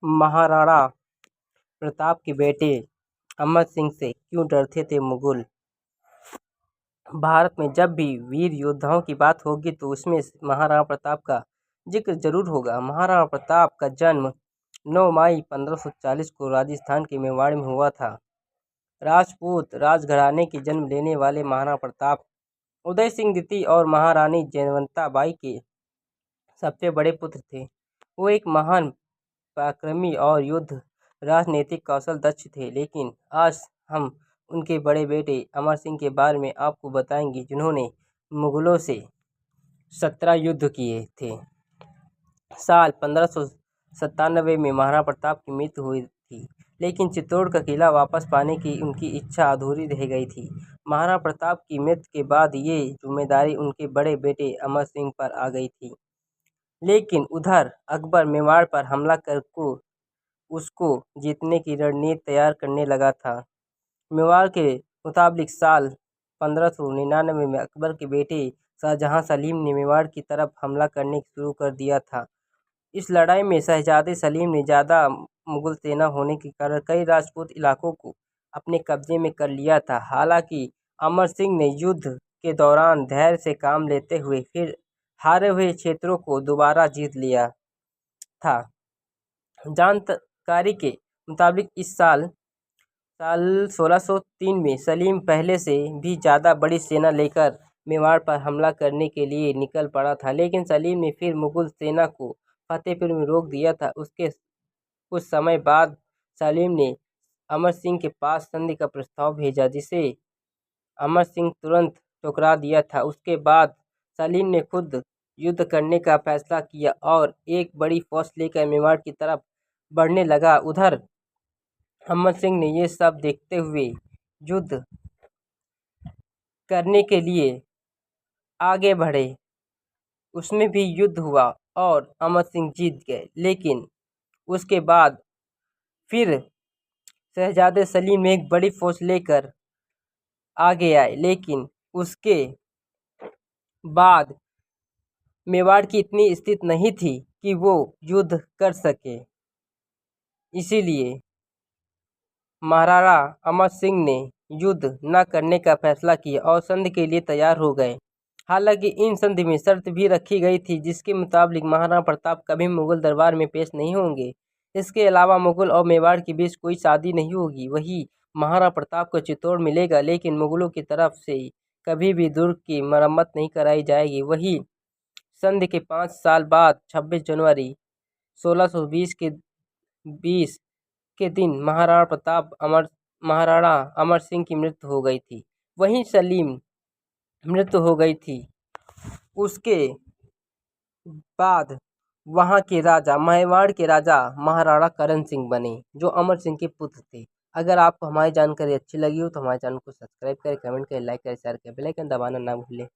महाराणा प्रताप के बेटे अमर सिंह से क्यों डरते थे मुगल। भारत में जब भी वीर योद्धाओं की बात होगी तो उसमें महाराणा प्रताप का जिक्र जरूर होगा। महाराणा प्रताप का जन्म 9 मई 1540 को राजस्थान के मेवाड़ में हुआ था। राजपूत राजघराने के जन्म लेने वाले महाराणा प्रताप उदय सिंह द्वितीय और महारानी जयवंता बाई के सबसे बड़े पुत्र थे। वो एक महान पराक्रमी और युद्ध राजनीतिक कौशल दक्ष थे। लेकिन आज हम उनके बड़े बेटे अमर सिंह के बारे में आपको बताएंगे, जिन्होंने मुगलों से 17 युद्ध किए थे। साल 1597 में महाराणा प्रताप की मृत्यु हुई थी, लेकिन चित्तौड़ का किला वापस पाने की उनकी इच्छा अधूरी रह गई थी। महाराणा प्रताप की मृत्यु के बाद ये जिम्मेदारी उनके बड़े बेटे अमर सिंह पर आ गई थी। लेकिन उधर अकबर मेवाड़ पर हमला कर उसको जीतने की रणनीति तैयार करने लगा था। मेवाड़ के मुताबिक साल 1599 में अकबर के बेटे शाहजहां सलीम ने मेवाड़ की तरफ हमला करने शुरू कर दिया था। इस लड़ाई में शहजादे सलीम ने ज़्यादा मुगल सेना होने के कारण कई राजपूत इलाकों को अपने कब्जे में कर लिया था। हालांकि अमर सिंह ने युद्ध के दौरान धैर्य से काम लेते हुए फिर हारे हुए क्षेत्रों को दोबारा जीत लिया था। जानकारी के मुताबिक इस साल 1603 में सलीम पहले से भी ज़्यादा बड़ी सेना लेकर मेवाड़ पर हमला करने के लिए निकल पड़ा था, लेकिन सलीम ने फिर मुगल सेना को फतेहपुर में रोक दिया था। उसके कुछ समय बाद सलीम ने अमर सिंह के पास संधि का प्रस्ताव भेजा, जिसे अमर सिंह तुरंत ठुकरा दिया था। उसके बाद सलीम ने खुद युद्ध करने का फैसला किया और एक बड़ी फौज लेकर मेवाड़ की तरफ बढ़ने लगा। उधर अमर सिंह ने ये सब देखते हुए युद्ध करने के लिए आगे बढ़े। उसमें भी युद्ध हुआ और अमर सिंह जीत गए। लेकिन उसके बाद फिर शहजादे सलीम एक बड़ी फौज लेकर आगे आए, लेकिन उसके बाद मेवाड़ की इतनी स्थिति नहीं थी कि वो युद्ध कर सके। इसीलिए महाराणा अमर सिंह ने युद्ध न करने का फैसला किया और संधि के लिए तैयार हो गए। हालांकि इन संधि में शर्त भी रखी गई थी, जिसके मुताबिक महाराणा प्रताप कभी मुगल दरबार में पेश नहीं होंगे। इसके अलावा मुगल और मेवाड़ के बीच कोई शादी नहीं होगी। वही महाराणा प्रताप को चित्तौड़ मिलेगा, लेकिन मुगलों की तरफ से कभी भी दुर्ग की मरम्मत नहीं कराई जाएगी। वही संधि के 5 साल बाद 26 जनवरी 1620 के दिन महाराणा अमर सिंह की मृत्यु हो गई थी। वहीं सलीम मृत्यु हो गई थी। उसके बाद वहां के राजा मेवाड़ के राजा महाराणा करण सिंह बने, जो अमर सिंह के पुत्र थे। अगर आपको हमारी जानकारी अच्छी लगी हो तो हमारे चैनल को सब्सक्राइब करें, कमेंट करें, लाइक करें, शेयर करें, बेल आइकन दबाना ना भूलें।